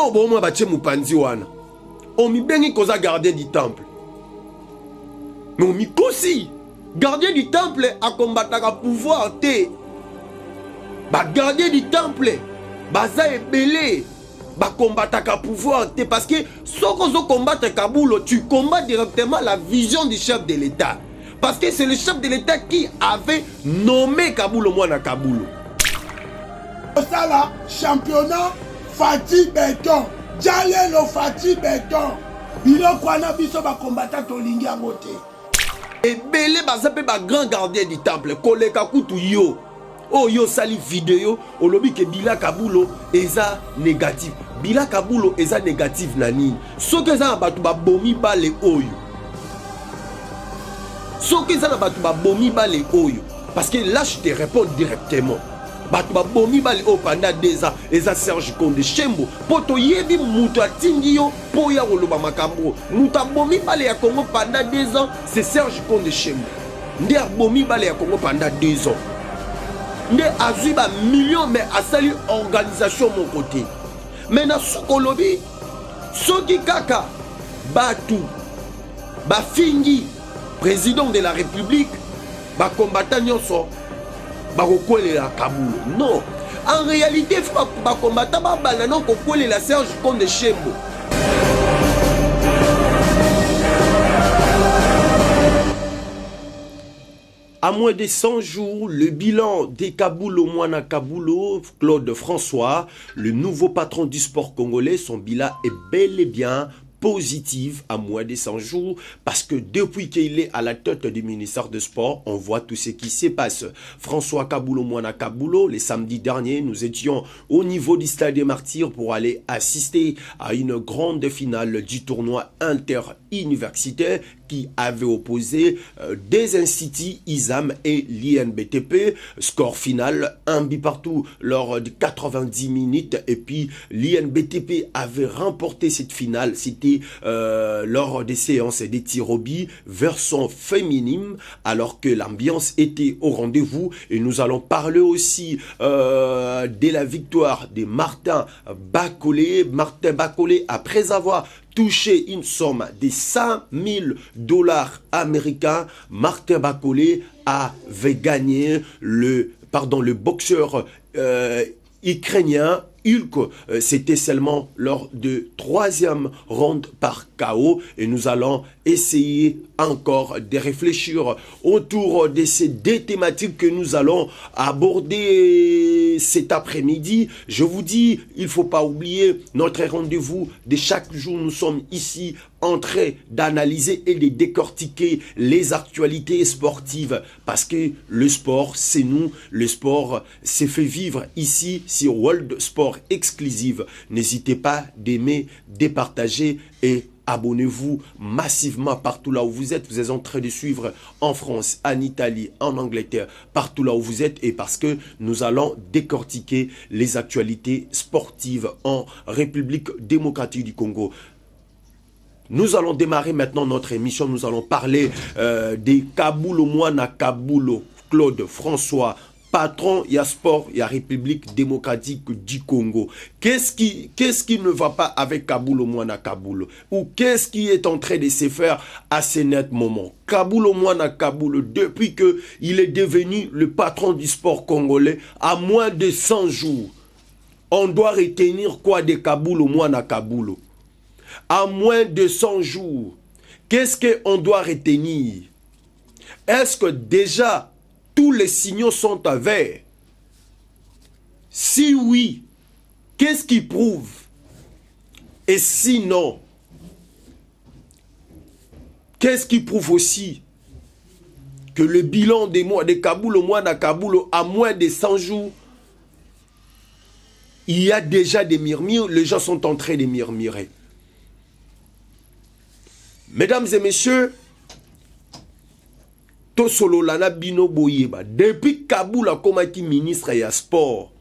oh bon moi batie mupanzi wana on mi bengi koza gardien du temple mais on mi kosi gardien du temple a combattre pouvoir te ba gardien du temple baza ebele ba combattre pouvoir te parce que soko zo combattre Kabulo tu combats directement la vision du chef de l'État parce que c'est le chef de l'État qui avait nommé Kabulo Mwana Kabulo. Ça là championnat Fatih Beton Jalelo Fatih Beton biloko wana biso ba combattant tolingi yango te ebele baza pe ba grand gardien du temple koleka kutu yo oh yo sali vidéo olobi ke Bila Kabulo eza négatif Bila Kabulo eza négatif na nini soki eza na bato babomi bale oyo soki eza na bato babomi bale oyo parce que là je te réponds directement bato babomi bale oyo pendant 2 ans eza Serge Konde Shembo po toyebi mutu atindi yo po ya koloba makambo mutu abomi bale ya Congo pendant 2 ans c'est Serge Konde Shembo nde abomi bale ya Congo pendant 2 ans nde azwi ba million mais asali organisation mon côté maintenant sokolobi soki kaka batu bafingi président de la République ba combattant nyonso ba kokolela Kabulo non en réalité faut ba combattant ba bala non kokolela Serge Konde Shembo. À moins de 100 jours, le bilan des Kabulo Mwana Kabulo, Claude François, le nouveau patron du sport congolais, son bilan est bel et bien positive à moins de 100 jours parce que depuis qu'il est à la tête du ministère de Sport, on voit tout ce qui se passe. François Kabulo Mwana Kabulo, le samedi dernier, nous étions au niveau du Stade des Martyrs pour aller assister à une grande finale du tournoi interuniversitaire qui avait opposé des instituts ISAM et l'INBTP. Score final, 1 but partout lors de 90 minutes. Et puis l'INBTP avait remporté cette finale. C'était lors des séances des tirs au but version féminine, alors que l'ambiance était au rendez-vous. Et nous allons parler aussi de la victoire de Martin Bakolé. Martin Bakolé, après avoir touché une somme de 100 000 $ américains, Martin Bakolé avait gagné le boxeur ukrainien Hulk. C'était seulement lors de 3e round par KO et nous allons essayer encore de réfléchir autour de ces 2 thématiques que nous allons aborder cet après-midi. Je vous dis, il ne faut pas oublier notre rendez-vous de chaque jour. Nous sommes ici en train d'analyser et de décortiquer les actualités sportives parce que le sport, c'est nous. Le sport s'est fait vivre ici sur World Sport Exclusive. N'hésitez pas d'aimer, de partager et abonnez-vous massivement partout là où vous êtes. Vous êtes en train de suivre en France, en Italie, en Angleterre, partout là où vous êtes. Et parce que nous allons décortiquer les actualités sportives en République démocratique du Congo. Nous allons démarrer maintenant notre émission. Nous allons parler des Kabulo Mwana Kabulo, Claude François, patron, il y a sport, il y a République démocratique du Congo. Qu'est-ce qui ne va pas avec Kabulo Mwana Kabulo? Ou qu'est-ce qui est en train de se faire à ce net moment? Kabulo Mwana Kabulo, depuis qu'il est devenu le patron du sport congolais, à moins de 100 jours, on doit retenir quoi de Kabulo Mwana Kabulo? À moins de 100 jours, qu'est-ce qu'on doit retenir? Est-ce que déjà tous les signaux sont à vert? Si oui, qu'est-ce qui prouve? Et sinon, qu'est-ce qui prouve aussi que le bilan des mois de Kabulo Mwana Kabulo à moins de 100 jours, il y a déjà des murmures, les gens sont en train de murmurer. Mesdames et messieurs, Tosolo Lana Bino Boyeba, depuis Kaboul a comme ministre et sport,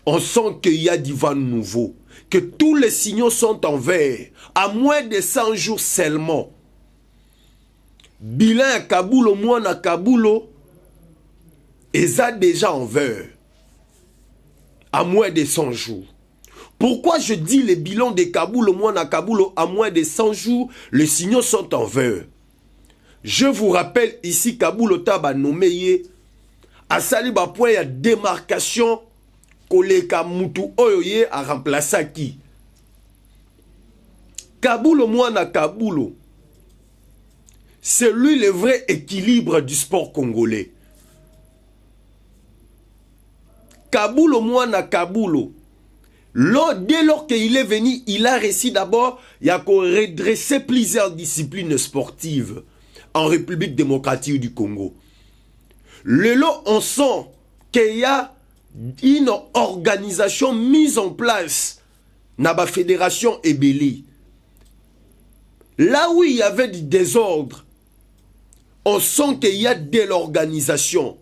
on sent qu'il y a du vent nouveau, que tous les signaux sont en vert, à moins de 100 jours seulement. Bilan à Kabulo, Mwana Kabulo, et ça déjà en vert, à moins de 100 jours. Pourquoi je dis les bilans de Kabulo Mwana Kabulo à moins de 100 jours, les signaux sont en vert. Je vous rappelle ici Kabulo Taba nommé à Saliba point il y a démarcation koleka mutu oyoye a remplacé qui Kabulo Mwana Kabulo, c'est lui le vrai équilibre du sport congolais. Kabulo Mwana Kabulo, dès lors qu'il est venu, il a réussi d'abord à redresser plusieurs disciplines sportives en République démocratique du Congo. Là, on sent qu'il y a une organisation mise en place dans la fédération Ebeli. Là où il y avait du désordre, on sent qu'il y a de l'organisation.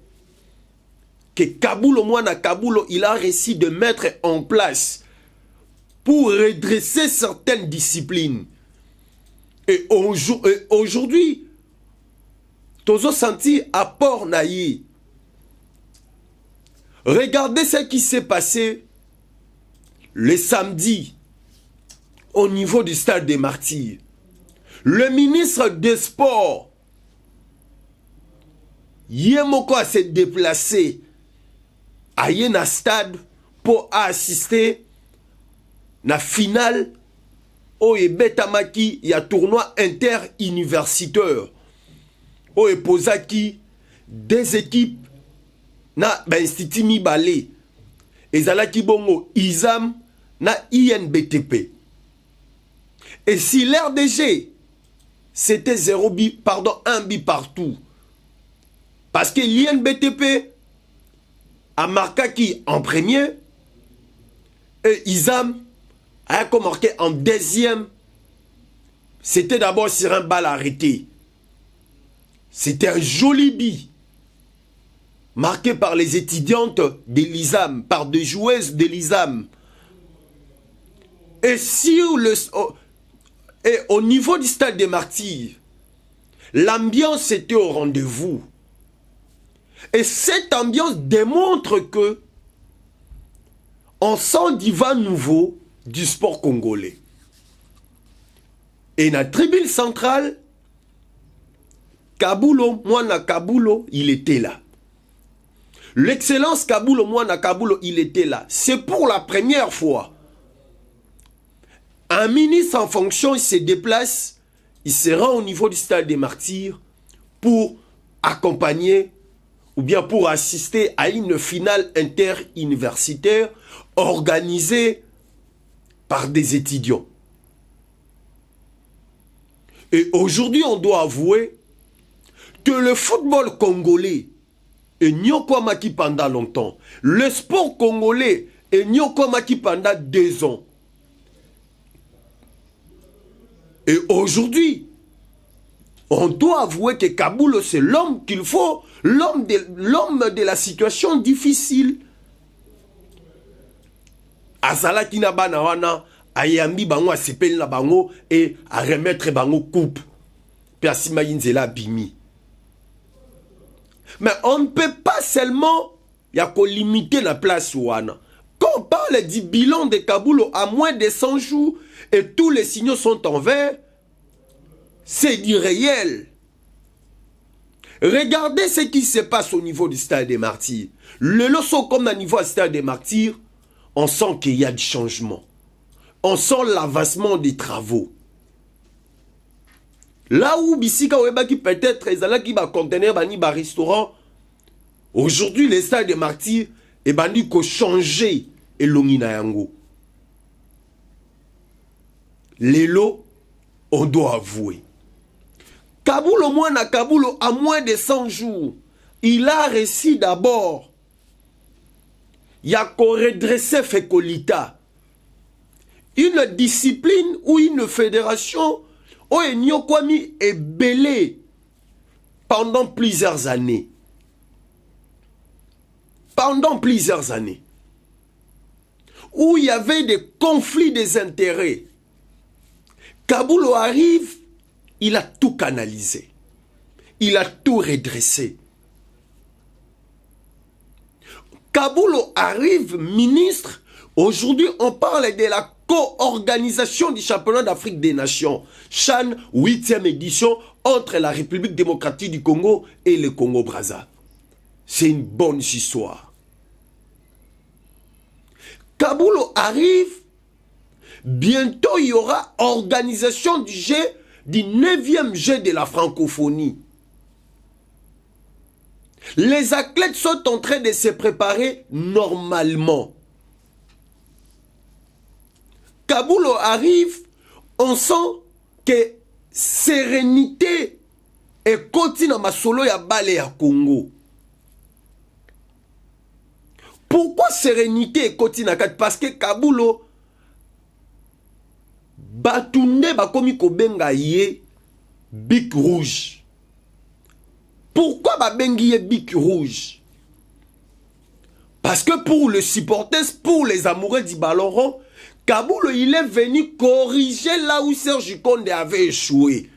Que Kabulo Mwana Kabulo, il a réussi de mettre en place pour redresser certaines disciplines. Et aujourd'hui, Tozo senti apport naïe. Regardez ce qui s'est passé le samedi au niveau du stade des Martyrs. Le ministre des Sports, Yemoko a se déplacé à Yena stade pour assister à la finale où Betamaki y a tournoi inter-universitaire où Posaki des équipes na Institut Mibale ezalaki bongo Izam na INBTP. Et si l'RDG c'était 1 but partout, parce que l'INBTP a marqué qui en premier et Izam a marqué en deuxième. C'était d'abord sur un bal arrêté. C'était un joli but marqué par les étudiantes de l'ISAM, par des joueuses de l'ISAM. Et si au niveau du stade des Martyrs, l'ambiance était au rendez-vous. Et cette ambiance démontre que on sent du vent nouveau du sport congolais. Et dans la tribune centrale, Kabulo Mwana Kabulo, il était là. L'excellence Kabulo Mwana Kabulo, il était là. C'est pour la première fois. Un ministre en fonction, il se déplace, il se rend au niveau du stade des Martyrs pour accompagner ou bien pour assister à une finale inter-universitaire organisée par des étudiants. Et aujourd'hui, on doit avouer que le football congolais est nyokwamaki pendant longtemps. Le sport congolais est nyokwamaki pendant 2 ans. Et aujourd'hui, on doit avouer que Kabulo, c'est l'homme qu'il faut, l'homme de la situation difficile. Azala kina bana wana, ayambi bango asepeli na bango et à remettre bango coupe. Puis asima yinzela bimi. Mais on ne peut pas seulement limiter la place wana. Quand on parle du bilan de Kabulo à moins de 100 jours et tous les signaux sont en vert, c'est du réel. Regardez ce qui se passe au niveau du stade des Martyrs. Le leçon comme au niveau du stade des Martyrs, on sent qu'il y a du changement. On sent l'avancement des travaux. Là où Bissika Webaki peut-être ezala qui va contenir bani ba restaurant, aujourd'hui le stade des Martyrs et bani ko changer et longina yango. Lelo, on doit avouer. Kabulo Mwana Kabulo, à moins de 100 jours, il a réussi d'abord. Il a redressé Fekolita. Une discipline ou une fédération où Nyokwami est belé pendant plusieurs années. Pendant plusieurs années. Où il y avait des conflits des intérêts. Kabulo arrive, il a tout canalisé. Il a tout redressé. Kabulo arrive ministre Aujourd'hui, on parle de la co-organisation du championnat d'Afrique des Nations. CHAN, 8e édition, entre la République démocratique du Congo et le Congo-Brazza. C'est une bonne histoire. Kabulo arrive. Bientôt, il y aura organisation du jeu, du 9e jeu de la francophonie. Les athlètes sont en train de se préparer normalement. Kabulo arrive, on sent que sérénité est continue dans masolo ya balé à Congo. Pourquoi sérénité est continue? Parce que Kabulo Batunde bakomi kobenga ye Bic Rouge. Pourquoi babengi ye Bic Rouge? Parce que pour les supporters, pour les amoureux du ballon rond, Kabulo il est venu corriger là où Serge Konde avait échoué.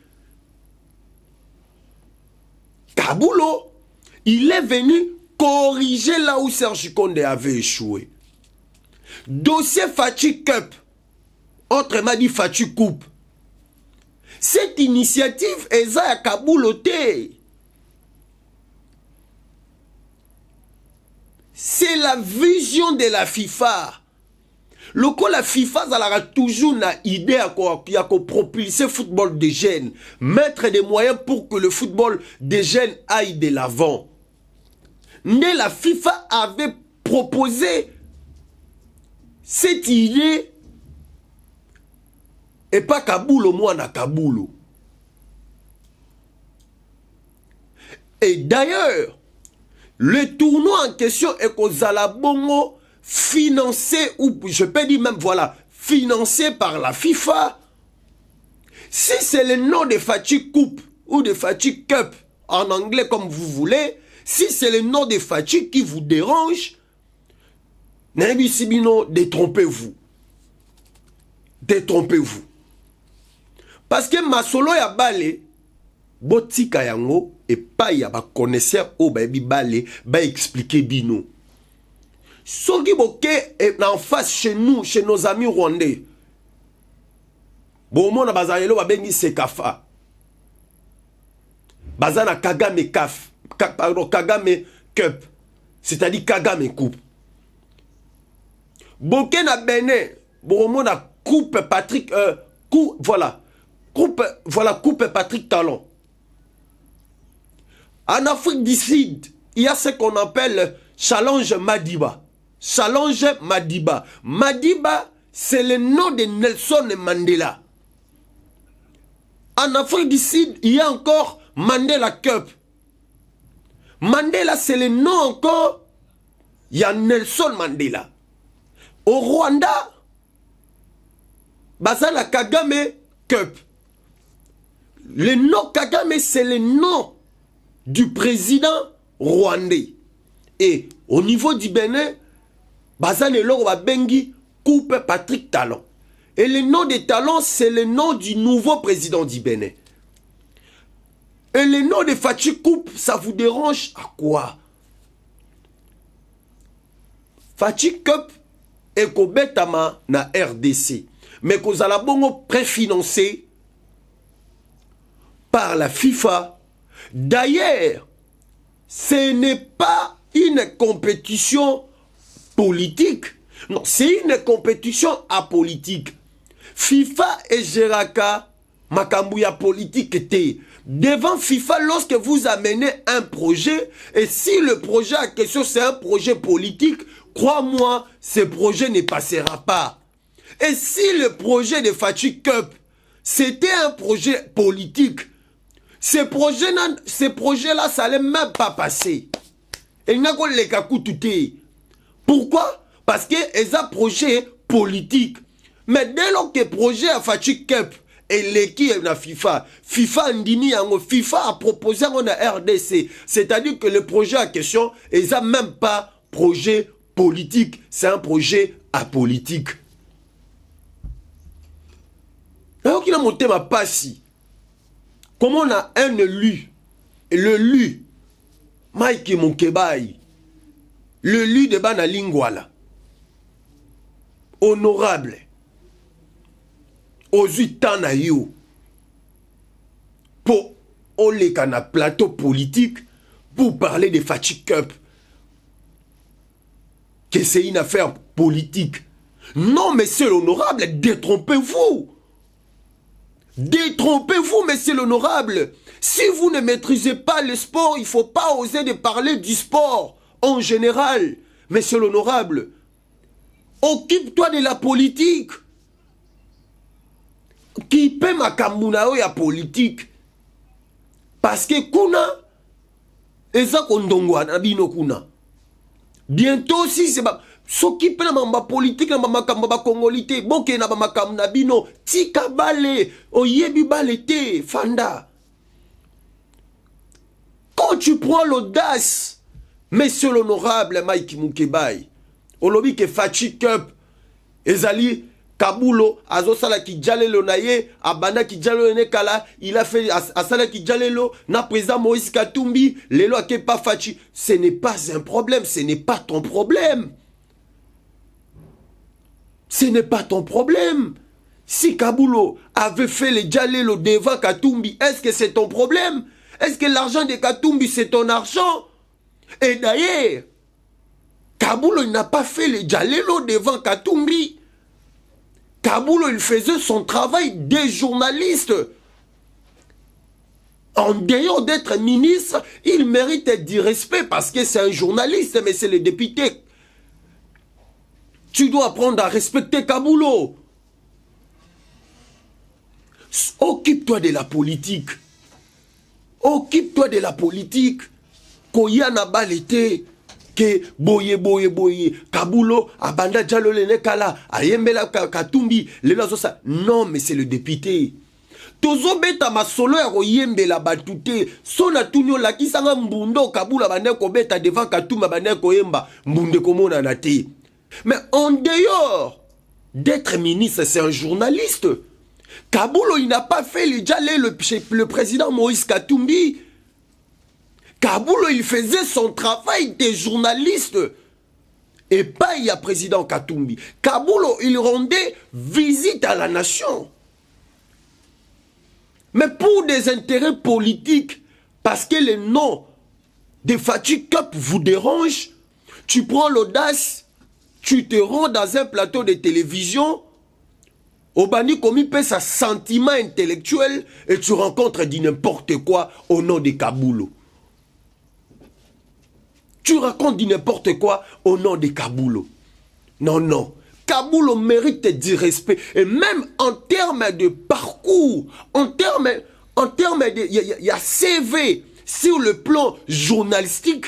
Kabulo il est venu corriger là où Serge Konde avait échoué. Dossier Fati Cup. Autrement dit, Fati Coupe. Cette initiative est à Kabouloté. C'est la vision de la FIFA. Lorsque la FIFA a toujours une idée à propulser le football des jeunes, mettre des moyens pour que le football des jeunes aille de l'avant. Mais la FIFA avait proposé cette idée. Et pas Kabulo, moi, na Kabulo. Et d'ailleurs, le tournoi en question est qu'aux Alabongo financé, ou je peux dire même, voilà, financé par la FIFA. Si c'est le nom de Fati Coupe ou de Fati Cup, en anglais comme vous voulez, si c'est le nom de Fati qui vous dérange, détrompez-vous. Détrompez-vous. Parce que masolo ya bale, botika yango, et pas ya ba connaisseur au baby bale, ba expliquer bino. Soki boke est en face chez nous, chez nos amis rwandais. Bon, mon bazayelo ba bengi Sekafa. Bazana Kagame Kaf, pardon, Kagame Cup, c'est-à-dire Kagame Coupe. Boke na Benin, bon, mon a Coupe Patrick, voilà. Coupe Patrick Talon. En Afrique du Sud, il y a ce qu'on appelle Challenge Madiba. Challenge Madiba. Madiba, c'est le nom de Nelson Mandela. En Afrique du Sud, il y a encore Mandela Cup. Mandela, c'est le nom encore. Il y a Nelson Mandela. Au Rwanda, Bazala Kagame Cup. Le nom Kagame, c'est le nom du président rwandais. Et au niveau du Bénin, Bazane Loro Bengi Coupe Patrick Talon. Et le nom de Talon, c'est le nom du nouveau président du Bénin. Et le nom de Fati Coupe, ça vous dérange à quoi? Fati Cup est Kobetama na RDC. Mais qu'on a la bongo préfinancé par la FIFA. D'ailleurs, ce n'est pas une compétition politique. Non, c'est une compétition apolitique. FIFA et Géraka, Makambouya politique était. Devant FIFA, lorsque vous amenez un projet, et si le projet en question c'est un projet politique, crois-moi, ce projet ne passera pas. Et si le projet de Fati Cup, c'était un projet politique, ces projets-là, ça n'allait même pas passer. Et il n'y a pas les kakoutouté. Pourquoi? Parce que c'est un projet politique. Mais dès lors que le projet a Fati Cup et l'équipe de FIFA, FIFA a proposé en RDC. C'est-à-dire que le projet en question, il n'y a même pas projet politique. C'est un projet apolitique. Alors qu'il a monté ma passie. Comment on a un élu, l'élu, Mike Monkebaï, l'élu de Bana Lingwala. honorable ozwi temps na yo pour oleka na plateau politique pour parler de Fatih Cup que c'est une affaire politique. Non, monsieur l'honorable, détrompez-vous. Détrompez-vous, monsieur l'honorable. Si vous ne maîtrisez pas le sport, il ne faut pas oser de parler du sport en général. Monsieur l'honorable, occupe-toi de la politique. Qui peut makamuna ya politique? Parce que kuna, eza kondongwa na bino kuna. Bientôt, si c'est s'occupe de la politique, de la congolité, boke na makam na bino, tika bale, oyebi balete, fanda. Quand tu prends l'audace, monsieur l'honorable Mike Mukebai, olobi ke Fatih Cup, ezali Kabulo, azosala ki jalelo naye, abanda ki jalelo nekala, il a fait asala ki jalelo, na président Moïse Katumbi, lelo ake pas Fatih. Ce n'est pas un problème, ce n'est pas ton problème. Ce n'est pas ton problème. Si Kabulo avait fait les jalelo devant Katumbi, est-ce que c'est ton problème? Est-ce que l'argent de Katumbi c'est ton argent? Et d'ailleurs, Kabulo n'a pas fait les jalelo devant Katumbi. Kabulo, il faisait son travail des journalistes. En dehors d'être ministre, il mérite du respect parce que c'est un journaliste, mais c'est le député. Tu dois apprendre à respecter Kabulo. Occupe-toi de la politique. Occupe-toi de la politique. Koyana balete. Que boye Kabulo abanda jalole nekala ayembela Katumbi lelo zosa. Non, mais c'est le député. Tozo beta masolo ya koyembela batute sona tunyo la kisanga mbundo Kabula baneko beta devant Katumba baneko yemba mbunde komona na te. Mais en dehors d'être ministre, c'est un journaliste. Kabulo, il n'a pas fait le jalé le président Moïse Katumbi. Kabulo, il faisait son travail des journalistes. Et pas il y a président Katumbi. Kabulo, il rendait visite à la nation. Mais pour des intérêts politiques, parce que le nom de Fatih Cup vous dérange, tu prends l'audace, tu te rends dans un plateau de télévision, Obani Komi paie sa sentiment intellectuel et tu rencontres du n'importe quoi au nom de Kabulo. Tu racontes du n'importe quoi au nom de Kabulo. Non, non. Kabulo mérite du respect. Et même en termes de parcours, en termes de... Il y a CV sur le plan journalistique.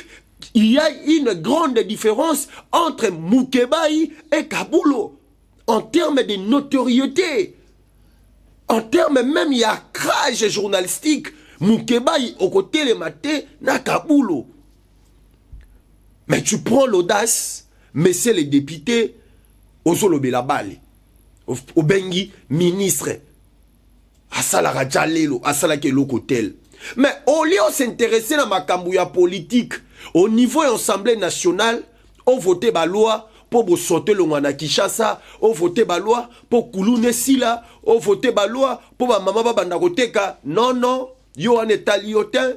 Il y a une grande différence entre Mukebai et Kabulo. En termes de notoriété. En termes même, il y a crash journalistique. Mukebai au côté le matin, na Kabulo. Mais tu prends l'audace, mais c'est les députés, Ozolobe la balle, au Bengi, ministre, Asala Rajalelo, Asala Kelo Kotel. Mais au lieu de s'intéresser à ma cambouya politique, au niveau de l'Assemblée nationale, on votait la loi pour sauter le Wana Kishasa, on votait la loi pour Kouloune Sila, on votait la loi pour ma maman Bandakoteka. Non, non, yo en est taliotin.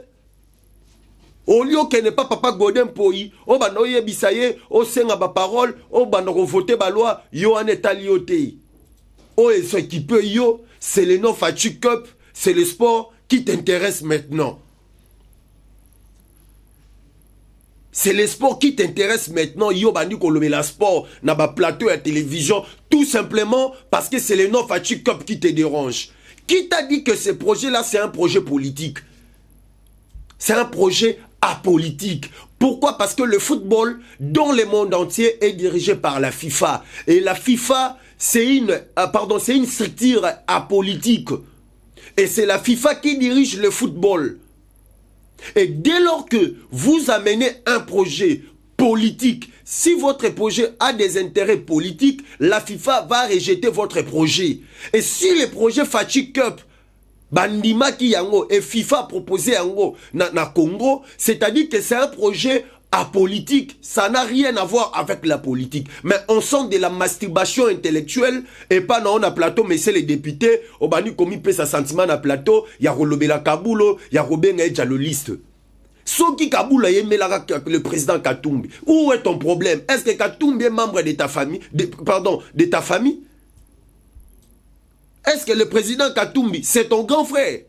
Au lieu que n'est pas papa Godin Poyi, o bando ye bisaye, o senga ba parole, o bando voter ba loi, yo en est alioté. O et ce qui peut yo, c'est le nom Fatih Cup, c'est le sport qui t'intéresse maintenant. C'est le sport qui t'intéresse maintenant, yo bandi kolomé la sport, na ba plateau à télévision, tout simplement parce que c'est le nom Fatih Cup qui te dérange. Qui t'a dit que ce projet-là, c'est un projet politique? C'est un projet apolitique. Pourquoi? Parce que le football dans le monde entier est dirigé par la FIFA. Et la FIFA, c'est une structure apolitique. Et c'est la FIFA qui dirige le football. Et dès lors que vous amenez un projet politique, si votre projet a des intérêts politiques, la FIFA va rejeter votre projet. Et si le projet Fatih Cup Bandima ki yango et FIFA proposé yango na Congo, c'est-à-dire que c'est un projet apolitique, ça n'a rien à voir avec la politique. Mais on sent de la masturbation intellectuelle et pas dans un plateau, mais c'est les députés, au bani comme il peut sa sentiment na plateau, il y a Rolobela Kabulo, il y a Robin Edjaloliste. Ceux qui Kaboula le président Katumbi. Où est ton problème? Est-ce que Katumbi est membre de ta famille? De ta famille? Est-ce que le président Katumbi, c'est ton grand frère?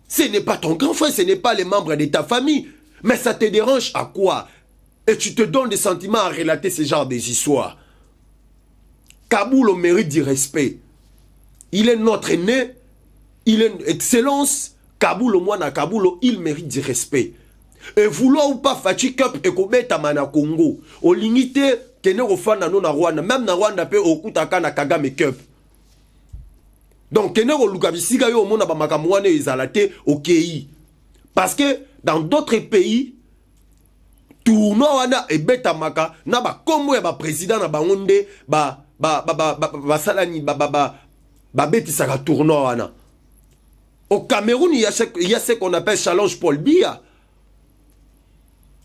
Ce n'est pas ton grand frère, ce n'est pas les membres de ta famille. Mais ça te dérange à quoi? Et tu te donnes des sentiments à relater ce genre des histoires. Kaboul mérite du respect. Il est notre aîné, il est une excellence. Kaboul au moins Kaboul, il mérite du respect. Et vouloir ou pas Fachi Cup et Kobeta Mana Congo. Au limité, Kene Rofana non na Rwanda, même na Rwanda pe Okutaka na Kagame Cup. Donc Kene Rolukabisiga yo mona ba makamwane izalate okei. Parce que dans d'autres pays, tournoi wana e beta maka na ba kombo ya ba président na ba onde ba salani ba beti saka tournoi wana. Au Cameroun, il y a ce qu'on appelle Challenge Paul Biya.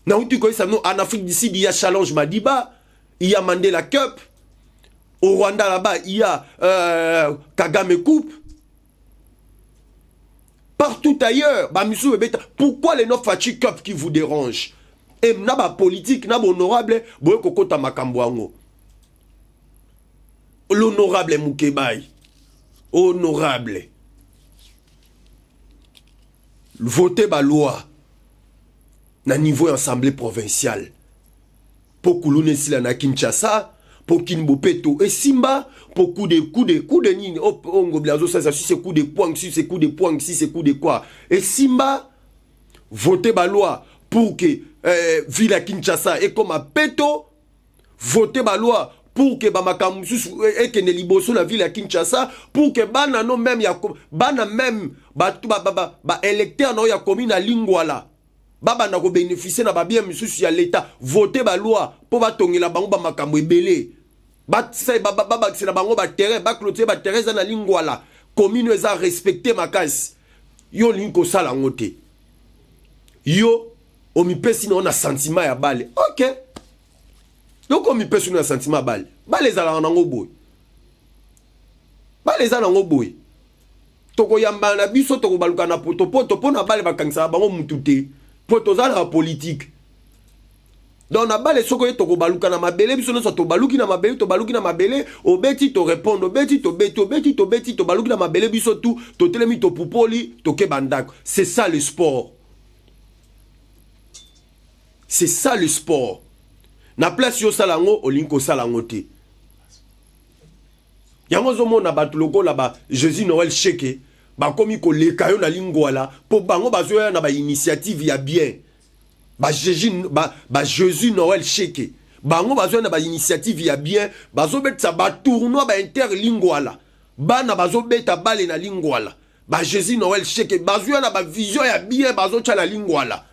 En Afrique du Sud, il y a Challenge Madiba. Il y a Mandela Cup. Au Rwanda, là-bas, il y a Kagame Coupe. Partout ailleurs, pourquoi les Nofachi Cup qui vous dérangent? Et naba politique, naba honorable, l'honorable Moukebaï. Honorable. Voter la loi na niveau assemblée provinciale pour Kouloune Sila na Kinshasa pour Kinbopeto et Simba pour coup de nini ongo blazo ça c'est coup de poing si c'est coup de poing si c'est coup de quoi et Simba voter la loi pour que Villa Kinshasa et comme à Peto voter la loi pour que Bamakamusu et que Neliboso la ville à Kinshasa pour que bana non même ya bana même ba électeur no ya commune à Lingwala baba na ko bénéficier na ba bien misusu ya l'état voter ba loi pour ba tongela bango ba makambo ebele ba c'est baba c'est na bango ba terrain ba clôturer ba terrain na Lingwala commune eza respecter makasi yo linko sala ngote yo omipesi na sentiment ya bale OK. Donc, on me peut sur un sentiment balle. Balle les ala en boy. Balle les ala en boy. Toko yamba na biso toko baluka na poto pona balle bakangsa bango mutute. Poto za la politique. Donc na balle soko toko baluka na mabele biso no so to baluki na mabele to baluki na mabele obeti to répondre obeti to baluki na mabele biso tout to telemi to pupoli to ke bandako. C'est ça le sport. C'est ça le sport. Na place yo salango olinko salango te. Yango zomo na batuloko la ba Jésus Noël Cheke ba komi ko lekayo na lingwala po bango bazoya na ba initiative ya bien. Ba Jésus Noël Cheke bango bazoya na ba initiative ya bien bazo betsa ba tournoi ba interlingwala. Bana bazo beta bale na lingwala. Ba Jésus Noël Cheke bazoya na ba vision ya bien bazo cha na lingwala.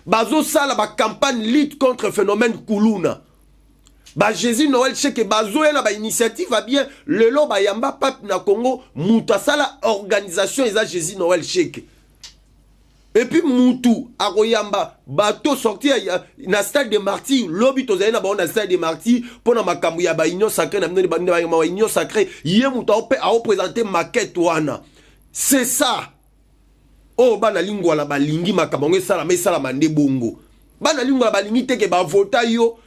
Bazo sala ba campagne lutte contre le phénomène Koulouna. Ba Jésus Noël Cheke bazo na ba initiative a bien le lo ba yamba pape na Congo muta sala organisation eza Jésus Noël Cheke. Et puis mutu akoyamba bato sorti na stade de martyrs lobi tozali na ba na stade de martyrs pona makambu ya ba union sacrée na ba union sacrée yé muta a représenter maquette wana. C'est ça. Oh, bana lingwa la balingi makabonge sala me sala mande bongo. Bana lingwa balingi teke ba vota yo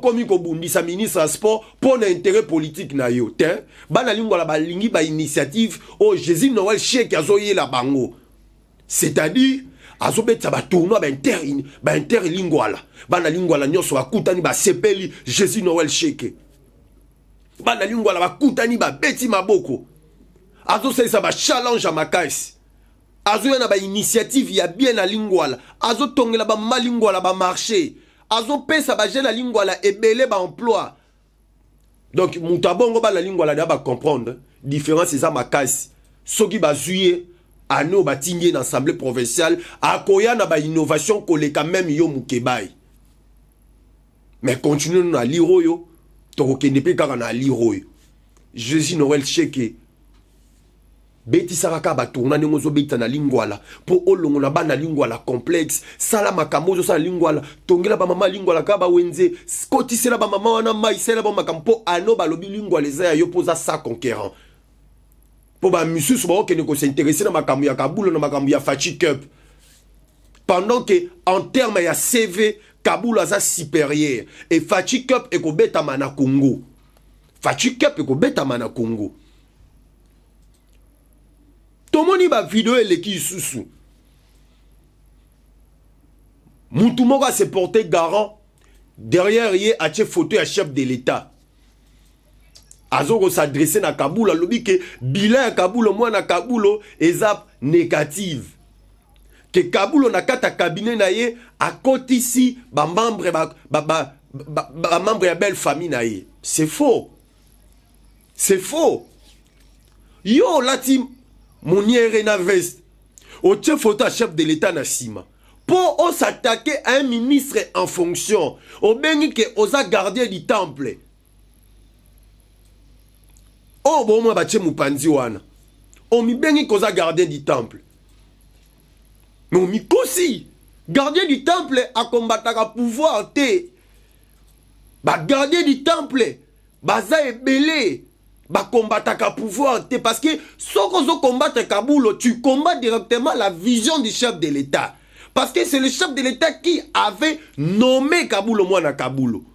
komi ko bundisa ministre sport pour l'intérêt politique na yo. Te bana lingwa la balingi ba initiative oh Jésus Noël Cheke azoye la bango. C'est-à-dire azobeta ba tournoi ba interlingwa la. Bana lingwa la nyoso akutani ba sepeli Jésus Noël Cheke. Bana lingwa la bakutani ba beti maboko. Azo ça ba challenge à makasi. Azo yana ba initiative ya bien na lingwala azo tongela ba malingwala ba marché azo pesa ba jeune na lingwala ebele ba emploi. Donc mutabongo ba la lingwala da ba comprendre différence eza makasi soki ba zuye ano ba tingi na assemblée provinciale akoya na ba innovation koleka même yo mukebai. Mais continue na liro yo to ko kende pe kaka na liro yo. Jésus Noël Cheke beti saraka ba tourna nengo zo beta na lingwala po olongo na ba na lingwala complexe sala makambo zo sala lingwala tongela ba mama lingwala ka ba wenze skoti sela ba mama wana mai sela ba makampo ano ba lobi lingwala za yo poza sa conquérant po ba misusu ba okene ko s'intéresser na makambo ya Kabulo na makambo ya Fachi Cup pendant que en terme ya CV Kabulo aza supérieur et Fachi Cup e ko beta mana Congo Fachi Cup e ko beta mana Congo. Tomoni ba vidéo eleki isusu. Mutu moko se porter garant derrière yé a tche photo ya chef de l'État. Azoko s'adresser na Kabulo lobi ke bilan ya Kabulo mwana Kabulo eza négative. Que Kabulo na kata cabinet na ye a kotisi ba membre ba membre ya belle famille na ye. C'est faux. C'est faux. Yo lati Mouniere na veste. Au tche photo à chef de l'État na sima. Pour s'attaquer à un ministre en fonction. Au bengi que osa gardien du temple. Oh bon moi bache mupanzi wana. O mi bengi koza gardien du temple. Mais on mi kosi. Gardien du temple a combattre pouvoir te. Ba gardien du temple. Baza ebele. Ba combattre pouvoir te. Parce que si on combattre Kabulo, tu combats directement la vision du chef de l'État. Parce que c'est le chef de l'État qui avait nommé Kabulo Mwana Kabulo.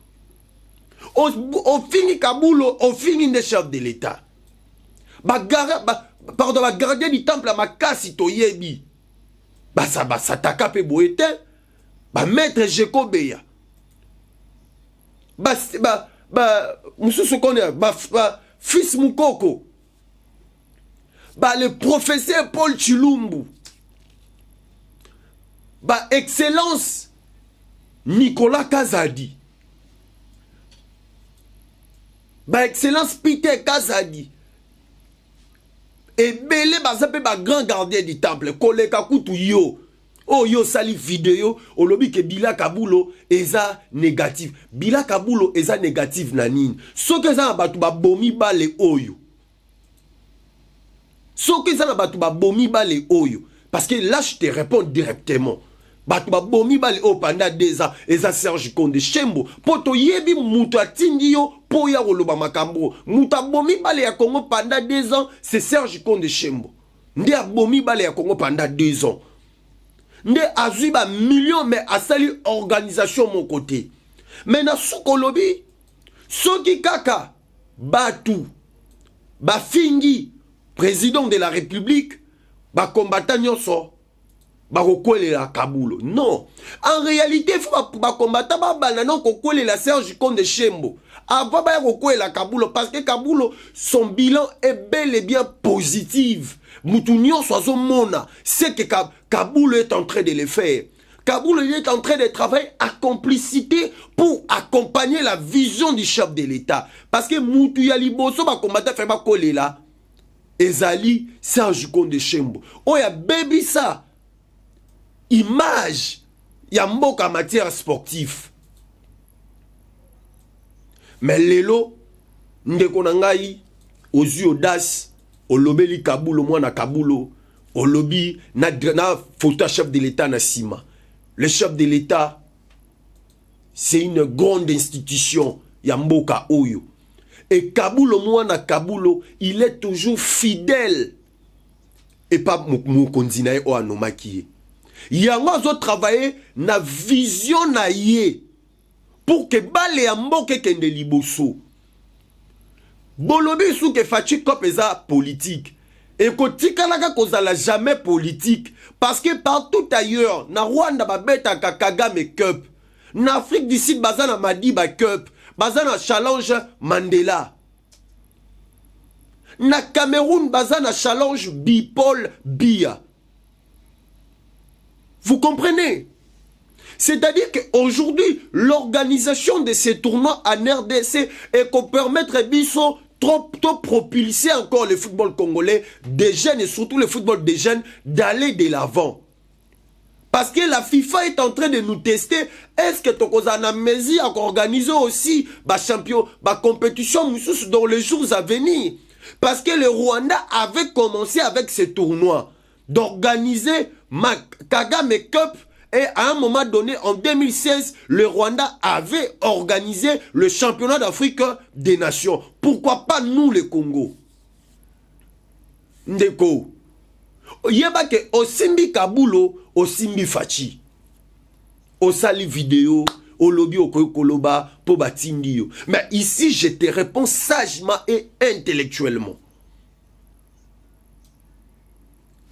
On finit Kabulo, on finit le chef de l'État. Pardon, ba gardien du temple à ma casse toyebi. Ça s'attaque pe boete. Maître Jekobeya. Moussou connaît. Fils Moukoko. Le professeur Paul Chilumbu. Excellence Nicolas Kazadi. Excellence Peter Kazadi. Et belé bazape grand gardien du temple. Koleka kutu yo. Oh yo sali vidéo. O lobi ke Bila Kabulo eza négatif. Bila Kabulo eza négatif nanine. So que ça batu ba bomi bale oyo. So que ça batu ba bomi bale oyo. Parce que là je te réponds directement. Batu ba bomi bale o pendant 2 ans. Eza Serge Konde Shembo. Poto yebi mutu atindi yo. Po ya woloba makambo. Muta bomi bale ya Congo pendant 2 ans. C'est Serge Konde Shembo. Nde a bomi bale ya Congo pendant 2 ans. Nde azui ba million mais a sali organisation mon côté. Mais na soukolobi. Soki kaka. Batu. Ba fingi. Président de la République. Ba combattant nyonso. La Kabulo. Non. En réalité, il faut que combattre la Serge Konde Shembo. Avant la Kabulo. Parce que Kabulo, son bilan est bel et bien positif. Moutounion soit son mona. C'est que Kabulo est en train de le faire. Kabulo est en train de travailler à complicité pour accompagner la vision du chef de l'État. Parce que Moutou Yaliboso va combattre Fema Kolela. Ezali Serge Konde Shembo. Oh, ya baby ça. Image ya mboka matière sportive. Mais lelo ndeko na ngai ozu audace olobeli Kabulo mwana Kabulo olobi na photo chef de l'État na sima. Le chef de l'État c'est une grande institution ya mboka oyo. Et Kabulo mwana Kabulo il est toujours fidèle et pas mukondina o anomaki. Yango azo travailler na vision na ye pour que bale ya mboke kende liboso. Bolobi sou ke Fachi Cup eza politique. Et kotikalaka kozala jamais politique. Parce que partout ailleurs, na Rwanda babeta Kagame Cup. Na Afrique du Sud bazana Madiba Cup. Bazana Challenge Mandela. Na Cameroun bazana Challenge Bipol Bia. Vous comprenez? C'est-à-dire qu'aujourd'hui, l'organisation de ces tournois en RDC est qu'on permettre Bisso trop propulser encore le football congolais des jeunes et surtout le football des jeunes d'aller de l'avant. Parce que la FIFA est en train de nous tester. Est-ce que Tokozana Mezi a organisé aussi champion, compétition dans les jours à venir? Parce que le Rwanda avait commencé avec ce tournoi d'organiser Kagame Cup. Et à un moment donné, en 2016, le Rwanda avait organisé le championnat d'Afrique des nations. Pourquoi pas nous, le Congo? Ndeko. Yeba ke Osimbi Kabulo, Osimbi Fachi. Osali vidéo, Olobi Okoloba, Pobatindio. Mais ici, je te réponds sagement et intellectuellement.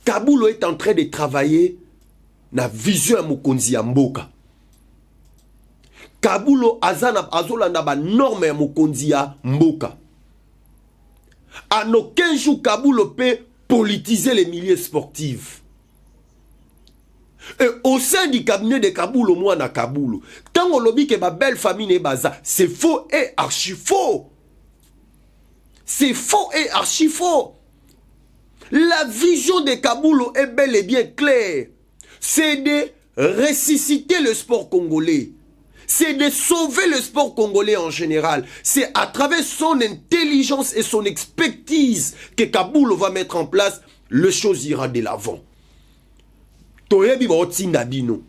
Kabulo est en train de travailler na vision ya mokonzi ya mboka. Kabulo azolanda ba norme ya mokonzi ya mboka. En aucun jour Kabulo peut politiser les milieux sportifs. Et au sein du cabinet de Kabulo, moi na Kabulo, tant on lobby que ma belle famille n'est baza, c'est faux et archi faux. C'est faux et archi faux. La vision de Kabulo est bel et bien claire. C'est de ressusciter le sport congolais. C'est de sauver le sport congolais en général. C'est à travers son intelligence et son expertise que Kabulo va mettre en place, le chose ira de l'avant. Toyebi ba otinda bino.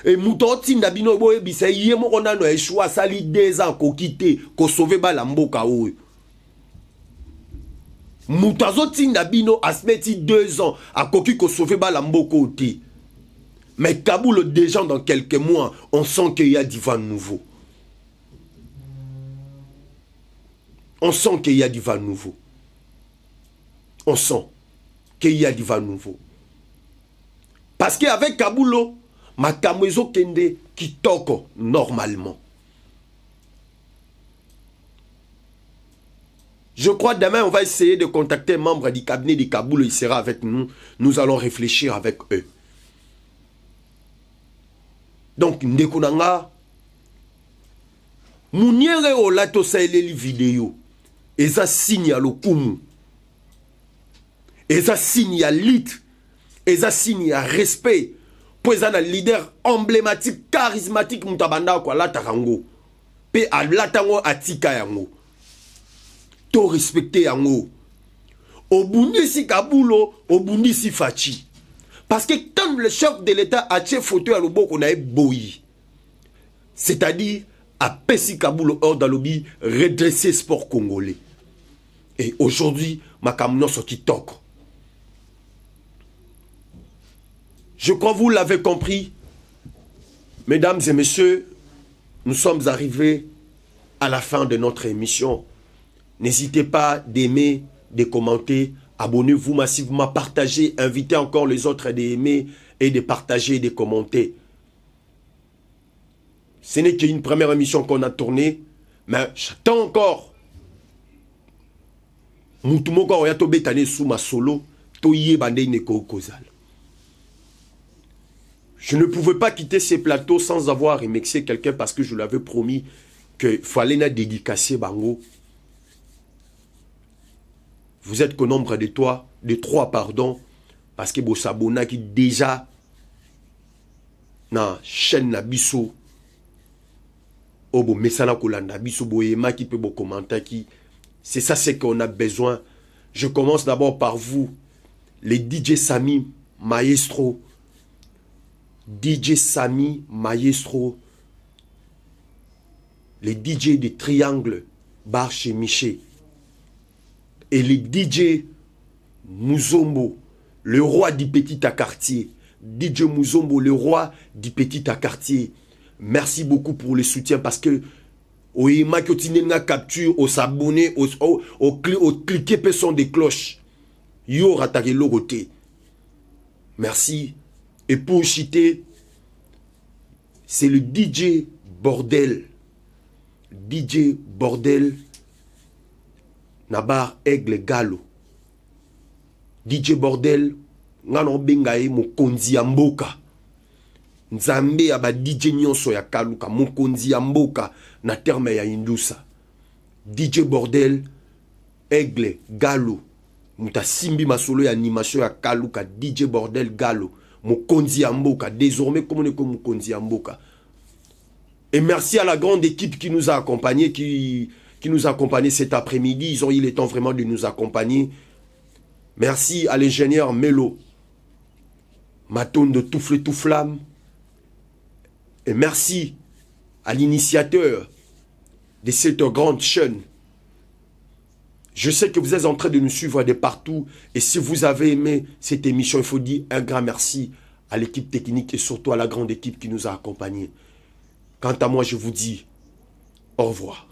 Et muto otinda bino boyebi sa yemo konano eshwa sali 2 ans ko quitter ko sauver ba la mboka oyo. Moutazo Tindabino a se metti 2 ans à Koki ko sauver ba la mboko oti. Mais Kabulo déjà dans quelques mois, on sent qu'il y a du vent nouveau. On sent qu'il y a du vent nouveau. On sent qu'il y a du vent nouveau. Parce qu'avec Kabulo, ma Kamezo Kende qui toko normalement. Je crois demain, on va essayer de contacter un membre du cabinet de Kabulo. Il sera avec nous. Nous allons réfléchir avec eux. Donc, Ndekunanga, Mouniere Olato Saeleli vidéo. Et ça signe à l'okumu. Et ça signe à lit. Et ça signe à respect. Pour un leader emblématique, charismatique, Moutabanda, quoi, la tarango. Pe à latango atika yango. To respecter yango. Obundi si Kabulo, obundi si Fachi. Parce que quand le chef de l'État a tiré photo à l'obo qu'on a boyi, c'est-à-dire à Pessi Kabulo hors d'Alobi, redresser sport congolais. Et aujourd'hui, ma camino sur TikTok. Je crois que vous l'avez compris. Mesdames et messieurs, nous sommes arrivés à la fin de notre émission. N'hésitez pas d'aimer, de commenter, abonnez-vous massivement, partagez, invitez encore les autres d'aimer et de partager et de commenter. Ce n'est qu'une première émission qu'on a tournée, mais j'attends encore. Moutumoko Oyato Betane sous ma solo, Toye Bande Neko Kozal. Je ne pouvais pas quitter ces plateaux sans avoir remixé quelqu'un parce que je lui avais promis qu'il fallait la dédicacer Bango. Vous êtes qu'au nombre de 3, parce que vos abonnés qui déjà na chaîne Nabiso, Obo Mesala Kolanda, Biso Boyema qui peut vous commenter qui. C'est ça ce qu'on a besoin. Je commence d'abord par vous, les DJ Sami Maestro. DJ Sami Maestro. Les DJ de Triangle, Bar chez Miché. Et les DJ Muzombo, le roi du petit à quartier. DJ Muzombo, le roi du petit à quartier. Merci beaucoup pour le soutien parce que au Imakotine capture, au s'abonner, au cliquer personne des cloches. Yo ratagé l'oroté. Merci. Et pour chiter, c'est le DJ Bordel. DJ Bordel. Nabar Aigle Gallo. DJ Bordel. Ngano bengaye mokonzi ya mboka. Nzambe ya ba DJ nyonso ya kaluka. Mokonzi ya mboka na terme ya Indusa. DJ Bordel. Aigle Gallo. Muta simbi masolo ya animation ya kaluka. DJ Bordel Gallo. Mokonzi ya mboka. Désormais, comme on est comme Mokonzi ya mboka. Et merci à la grande équipe qui nous a accompagnés, qui qui nous accompagnaient cet après-midi. Ils ont eu le temps vraiment de nous accompagner. Merci à l'ingénieur Melo, Matone de Touffle tout flamme. Et merci à l'initiateur de cette grande chaîne. Je sais que vous êtes en train de nous suivre de partout. Et si vous avez aimé cette émission, il faut dire un grand merci à l'équipe technique et surtout à la grande équipe qui nous a accompagnés. Quant à moi, je vous dis au revoir.